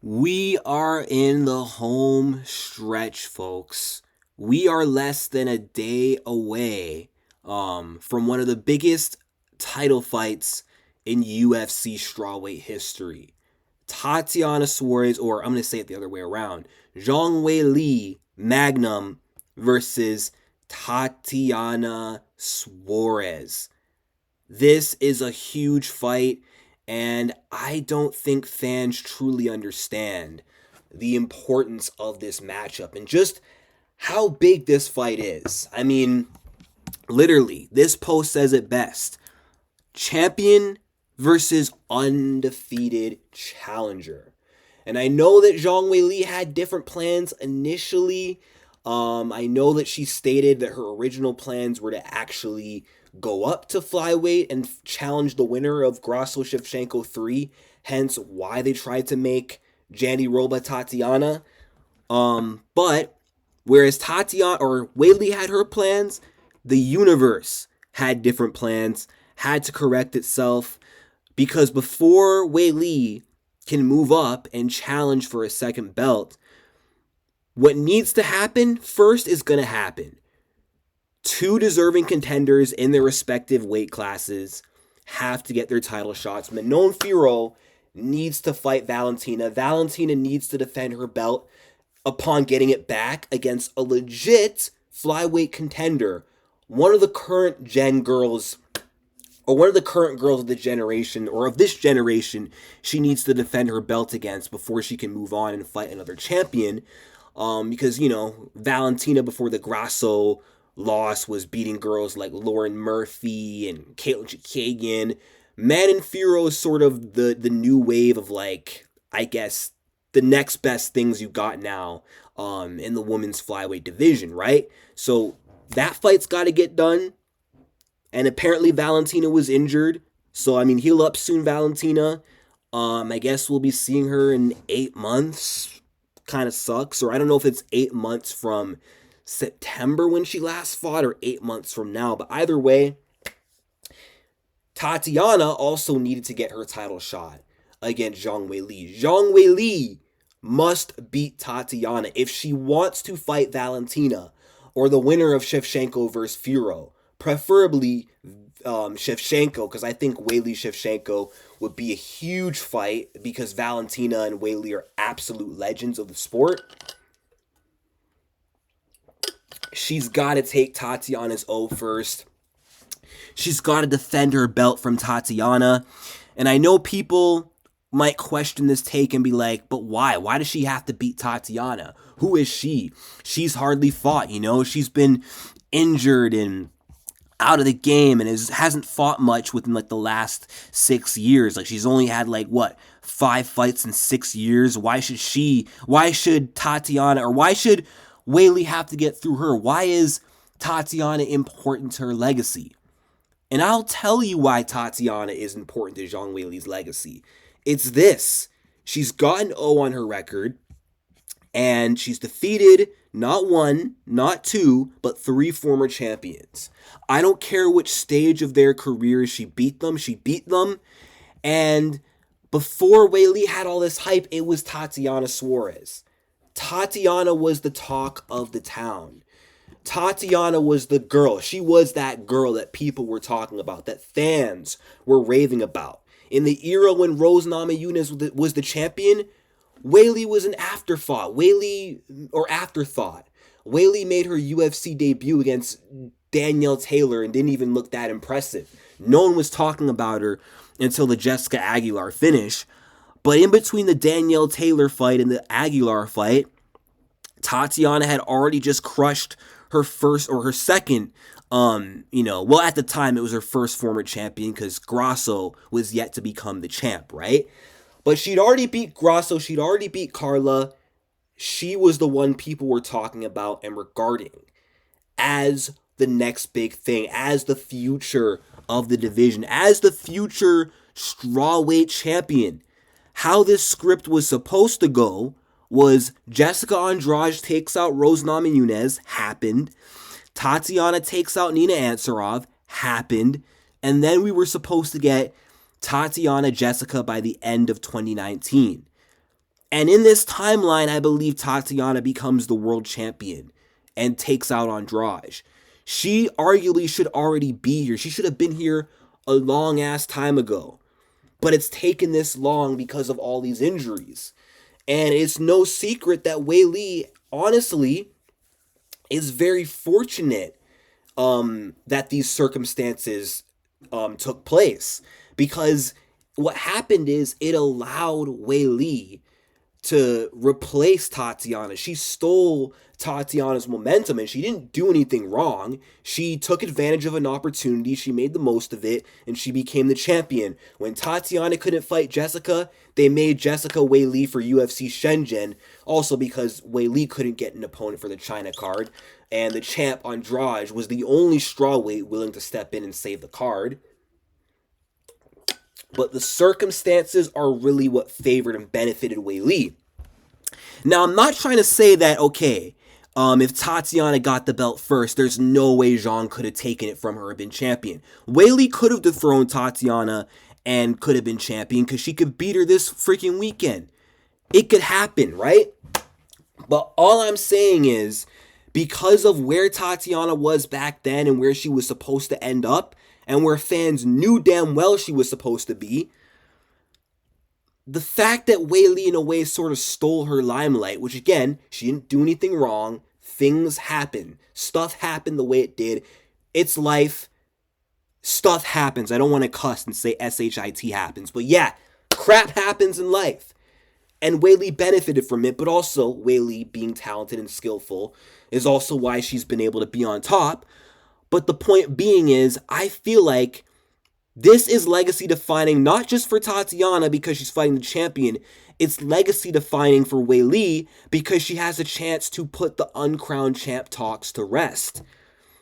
We are in the home stretch, folks. We are less than a day away from one of the biggest title fights in UFC strawweight history. Tatiana Suarez, or I'm going to say it the other way around, Zhang Weili Magnum versus Tatiana Suarez. This is a huge fight, and I don't think fans truly understand the importance of this matchup and just how big this fight is. I mean, literally, this post says it best: champion versus undefeated challenger. And I know that Zhang Weili had different plans initially. I know that she stated that her original plans were to actually go up to flyweight and challenge the winner of Grasso Shevchenko 3, hence why they tried to make Jandy Roba Tatiana. But whereas Tatiana or Weili had her plans, the universe had different plans, had to correct itself, because before Weili can move up and challenge for a second belt, what needs to happen first is going to happen. Two deserving contenders in their respective weight classes have to get their title shots. Manon Fiorot needs to fight Valentina. Valentina needs to defend her belt upon getting it back against a legit flyweight contender. One of the current gen girls, or one of the current girls of the generation, or of this generation, she needs to defend her belt against before she can move on and fight another champion. Because, Valentina before the Grasso loss was beating girls like Lauren Murphy and Caitlin Chikagian. Manon Fiorot is sort of the new wave of, like, I guess, the next best things you got now in the women's flyweight division, right? So that fight's got to get done. And apparently Valentina was injured. So, I mean, heal up soon, Valentina. I guess we'll be seeing her in 8 months. Kind of sucks. Or I don't know if it's 8 months from September when she last fought or 8 months from now. But either way, Tatiana also needed to get her title shot against Zhang Weili. Zhang Weili must beat Tatiana if she wants to fight Valentina or the winner of Shevchenko versus Fiorot. Preferably Shevchenko, because I think Weili Shevchenko would be a huge fight because Valentina and Weili are absolute legends of the sport. She's got to take Tatiana's O first. She's got to defend her belt from Tatiana. And I know people might question this take and be like, but why? Why does she have to beat Tatiana? Who is she? She's hardly fought, She's been injured and out of the game and hasn't fought much within like the last 6 years. Like, she's only had 5 fights in 6 years. Why should Tatiana, or why should Weili have to get through her? Why is Tatiana important to her legacy? And I'll tell you why Tatiana is important to Zhang Weili's legacy. It's this: she's got an O on her record, and she's defeated not one, not two, but 3 former champions. I don't care which stage of their careers she beat them. And before Weili had all this hype, it was Tatiana Suarez. Tatiana was the talk of the town. Tatiana was the girl. She was that girl that people were talking about, that fans were raving about. In the era when Rose Namajunas was the champion, Weili was an afterthought. Weili made her UFC debut against Danielle Taylor and didn't even look that impressive. No one was talking about her until the Jessica Aguilar finish. But in between the Danielle Taylor fight and the Aguilar fight, Tatiana had already just crushed her first or her second, at the time it was her first former champion because Grasso was yet to become the champ, right? But she'd already beat Grasso, she'd already beat Carla. She was the one people were talking about and regarding as the next big thing, as the future of the division, as the future strawweight champion. How this script was supposed to go was Jessica Andrade takes out Rose Namajunas, happened. Tatiana takes out Nina Ansaroff, happened. And then we were supposed to get Tatiana Jessica by the end of 2019. And in this timeline, I believe Tatiana becomes the world champion and takes out Andrade. She arguably should already be here. She should have been here a long ass time ago. But it's taken this long because of all these injuries. And it's no secret that Wei Li, honestly, is very fortunate that these circumstances took place. Because what happened is it allowed Wei Li to replace Tatiana. She stole Tatiana's momentum and she didn't do anything wrong. She took advantage of an opportunity, she made the most of it, and she became the champion. When Tatiana couldn't fight Jessica, they made Jessica Wei Li for UFC Shenzhen, also because Wei Li couldn't get an opponent for the China card, and the champ Andrade was the only strawweight willing to step in and save the card. But the circumstances are really what favored and benefited Wei Li. Now, I'm not trying to say that, okay, if Tatiana got the belt first, there's no way Zhang could have taken it from her and been champion. Wei Li could have dethroned Tatiana and could have been champion because she could beat her this freaking weekend. It could happen, right? But all I'm saying is, because of where Tatiana was back then and where she was supposed to end up, and where fans knew damn well she was supposed to be, the fact that Wei Li in a way sort of stole her limelight, which again, she didn't do anything wrong, things happen, stuff happened the way it did, it's life, stuff happens. I don't want to cuss and say SHIT happens, but yeah, crap happens in life. And Wei Li benefited from it, but also Wei Li being talented and skillful is also why she's been able to be on top. But the point being is, I feel like this is legacy defining, not just for Tatiana because she's fighting the champion, it's legacy defining for Wei Li because she has a chance to put the uncrowned champ talks to rest.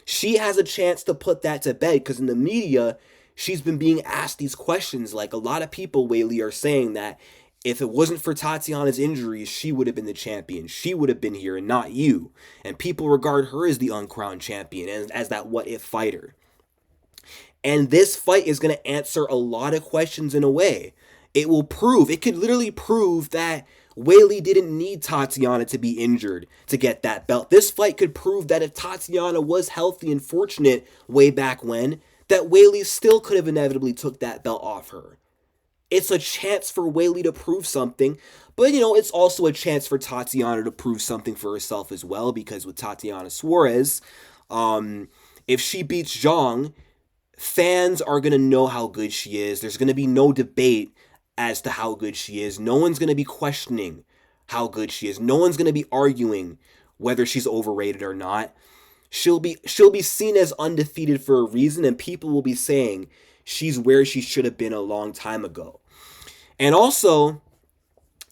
She has a chance to put that to bed because in the media, she's been being asked these questions. Like a lot of people, Wei Li, are saying that if it wasn't for Tatiana's injuries, she would have been the champion. She would have been here and not you. And people regard her as the uncrowned champion, as that what-if fighter. And this fight is going to answer a lot of questions in a way. It could literally prove that Wei Li didn't need Tatiana to be injured to get that belt. This fight could prove that if Tatiana was healthy and fortunate way back when, that Wei Li still could have inevitably took that belt off her. It's a chance for Wei Li to prove something, but it's also a chance for Tatiana to prove something for herself as well, because with Tatiana Suarez, if she beats Zhang, fans are going to know how good she is. There's going to be no debate as to how good she is. No one's going to be questioning how good she is. No one's going to be arguing whether she's overrated or not. She'll be seen as undefeated for a reason, and people will be saying she's where she should have been a long time ago. And also,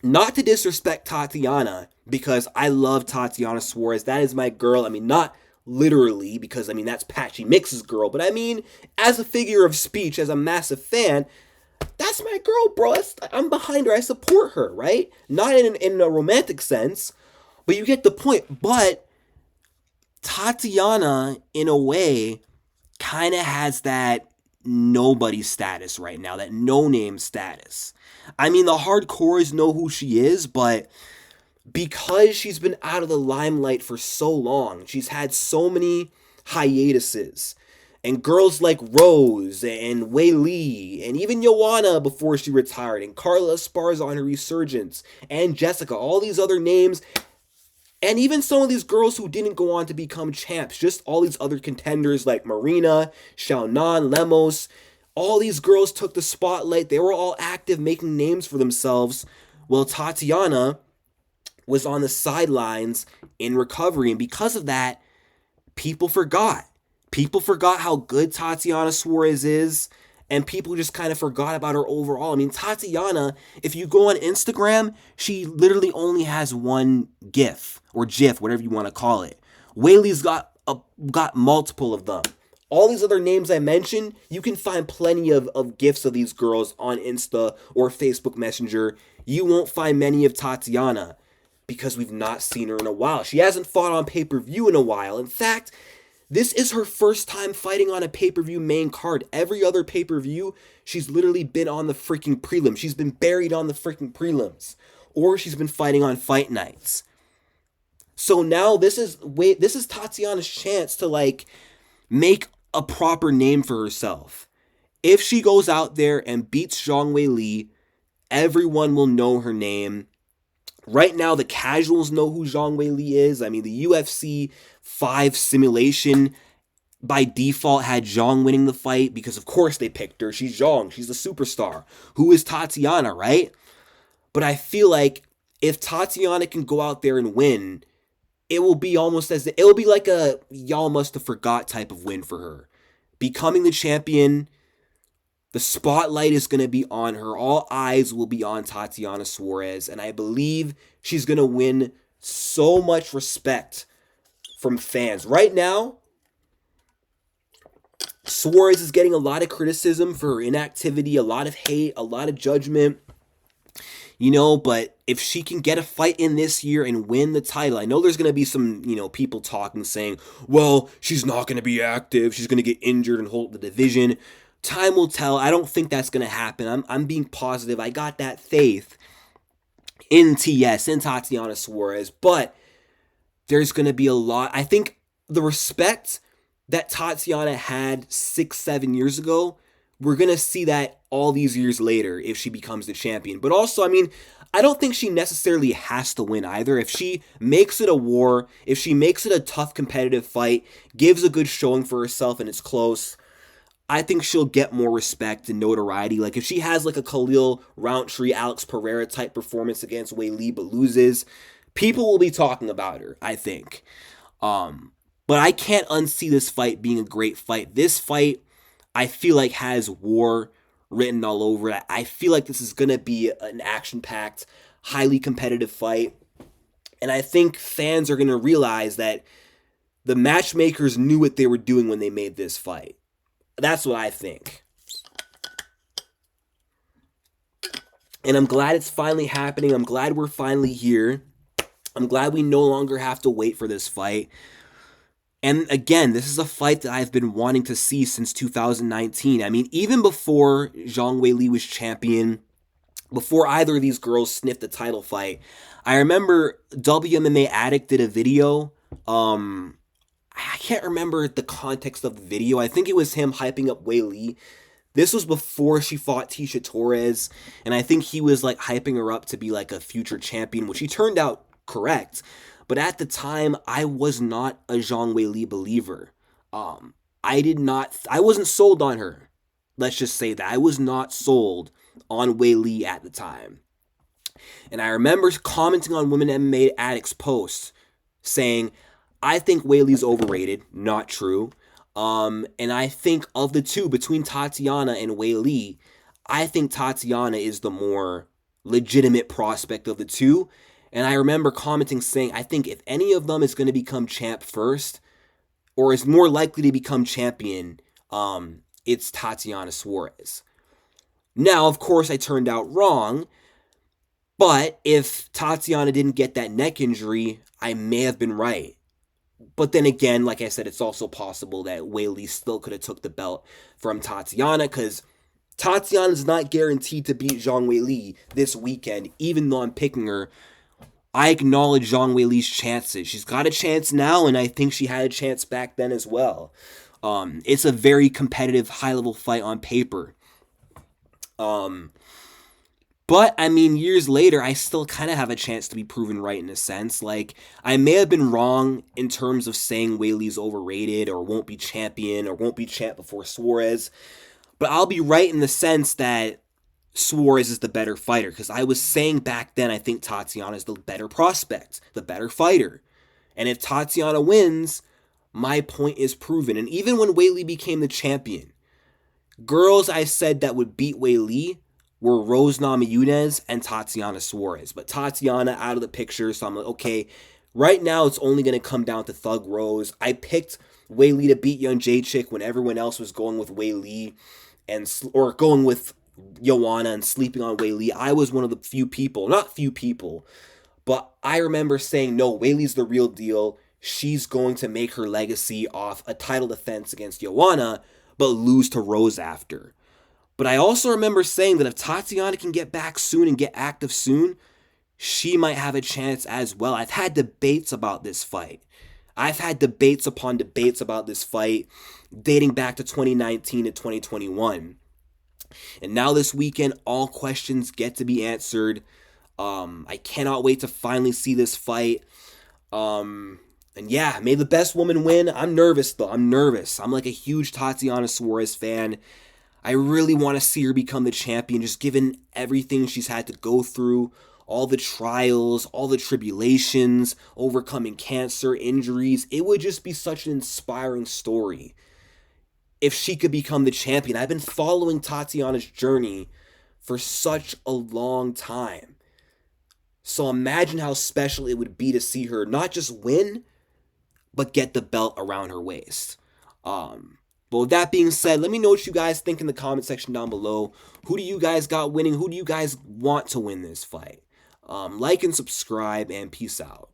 not to disrespect Tatiana, because I love Tatiana Suarez. That is my girl. I mean, not literally, because that's Patchy Mix's girl, but I mean, as a figure of speech, as a massive fan, that's my girl, bro. I'm behind her. I support her, right? Not in a romantic sense, but you get the point. But Tatiana, in a way, kind of has that nobody status right now, that no-name status. I mean, the hardcores know who she is, but because she's been out of the limelight for so long, she's had so many hiatuses. And girls like Rose and Wei Li and even Joanna before she retired, and Carla Esparza on her resurgence, and Jessica, all these other names, and even some of these girls who didn't go on to become champs, just all these other contenders like Marina, Xiaonan, Lemos, all these girls took the spotlight. They were all active, making names for themselves. Well, Tatiana was on the sidelines in recovery, and because of that, people forgot. People forgot how good Tatiana Suarez is, and people just kind of forgot about her overall. I mean, Tatiana, if you go on Instagram, she literally only has one GIF, or GIF, whatever you want to call it. Wei Li's got multiple of them. All these other names I mentioned, you can find plenty of GIFs of these girls on Insta or Facebook Messenger. You won't find many of Tatiana because we've not seen her in a while. She hasn't fought on pay-per-view in a while. In fact, this is her first time fighting on a pay-per-view main card. Every other pay-per-view, she's literally been on the freaking prelims. She's been buried on the freaking prelims. or she's been fighting on fight nights. So now this is Tatiana's chance to like make a proper name for herself. If she goes out there and beats Zhang Weili, everyone will know her name. Right now, the casuals know who Zhang Weili is. I mean, the UFC 5 simulation by default had Zhang winning the fight because, of course, they picked her. She's Zhang. She's the superstar. Who is Tatiana, right? But I feel like if Tatiana can go out there and win, it will be almost as it will be like a y'all must have forgot type of win for her. Becoming the champion, the spotlight is going to be on her. All eyes will be on Tatiana Suarez, and I believe she's going to win so much respect from fans. Right now, Suarez is getting a lot of criticism for her inactivity, a lot of hate, a lot of judgment. But if she can get a fight in this year and win the title, I know there's going to be some, people talking saying, well, she's not going to be active. She's going to get injured and hold the division. Time will tell. I don't think that's going to happen. I'm being positive. I got that faith in TS, in Tatiana Suarez, but there's going to be a lot. I think the respect that Tatiana had 6-7 years ago, we're going to see that all these years later if she becomes the champion. But also, I don't think she necessarily has to win either. If she makes it a war, if she makes it a tough competitive fight, gives a good showing for herself and it's close, I think she'll get more respect and notoriety. Like if she has like a Khalil Rountree, Alex Pereira type performance against Weili but loses, people will be talking about her, I think. But I can't unsee this fight being a great fight. This fight, I feel like has war written all over it. I feel like this is going to be an action-packed, highly competitive fight. And I think fans are going to realize that the matchmakers knew what they were doing when they made this fight. That's what I think. And I'm glad it's finally happening. I'm glad we're finally here. I'm glad we no longer have to wait for this fight. And again, this is a fight that I've been wanting to see since 2019. Even before Zhang Weili was champion, before either of these girls sniffed the title fight, I remember WMMA Addict did a video. I can't remember the context of the video. I think it was him hyping up Weili. This was before she fought Tisha Torres, and I think he was like hyping her up to be like a future champion, which he turned out correct. But at the time, I was not a Zhang Weili believer. I wasn't sold on her. Let's just say that. I was not sold on Weili at the time. And I remember commenting on Women MMA Addict's post saying, I think Weili's overrated. Not true. And I think of the two, between Tatiana and Weili, I think Tatiana is the more legitimate prospect of the two. And I remember commenting saying, I think if any of them is going to become champ first, or is more likely to become champion, it's Tatiana Suarez. Now, of course, I turned out wrong, but if Tatiana didn't get that neck injury, I may have been right. But then again, like I said, it's also possible that Weili still could have took the belt from Tatiana, because Tatiana's not guaranteed to beat Zhang Weili this weekend, even though I'm picking her. I acknowledge Zhang Weili's chances. She's got a chance now, and I think she had a chance back then as well. It's a very competitive, high-level fight on paper. But, years later, I still kind of have a chance to be proven right in a sense. Like, I may have been wrong in terms of saying Weili's overrated or won't be champion or won't be champ before Suarez. But I'll be right in the sense that Suarez is the better fighter, because I was saying back then I think Tatiana is the better prospect, the better fighter. And if Tatiana wins, my point is proven. And even when Weili became the champion, girls I said that would beat Weili were Rose Namajunas and Tatiana Suarez. But Tatiana out of the picture, so I'm like, okay, right now it's only going to come down to Thug Rose. I picked Weili to beat Young Jacek when everyone else was going with Weili or going with Joanna and sleeping on Weili. I was one of the not few people, but I remember saying, no, Weili's the real deal. She's going to make her legacy off a title defense against Joanna, but lose to Rose after. But I also remember saying that if Tatiana can get back soon and get active soon, she might have a chance as well. I've had debates about this fight. I've had debates upon debates about this fight dating back to 2019 and 2021. And now this weekend, all questions get to be answered. I cannot wait to finally see this fight. And yeah, may the best woman win. I'm nervous though. I'm nervous. I'm like a huge Tatiana Suarez fan. I really want to see her become the champion, just given everything she's had to go through, all the trials, all the tribulations, overcoming cancer, injuries. It would just be such an inspiring story if she could become the champion. I've been following Tatiana's journey for such a long time. So imagine how special it would be to see her not just win, but get the belt around her waist. But with that being said, let me know what you guys think in the comment section down below. Who do you guys got winning? Who do you guys want to win this fight? Like and subscribe, and peace out.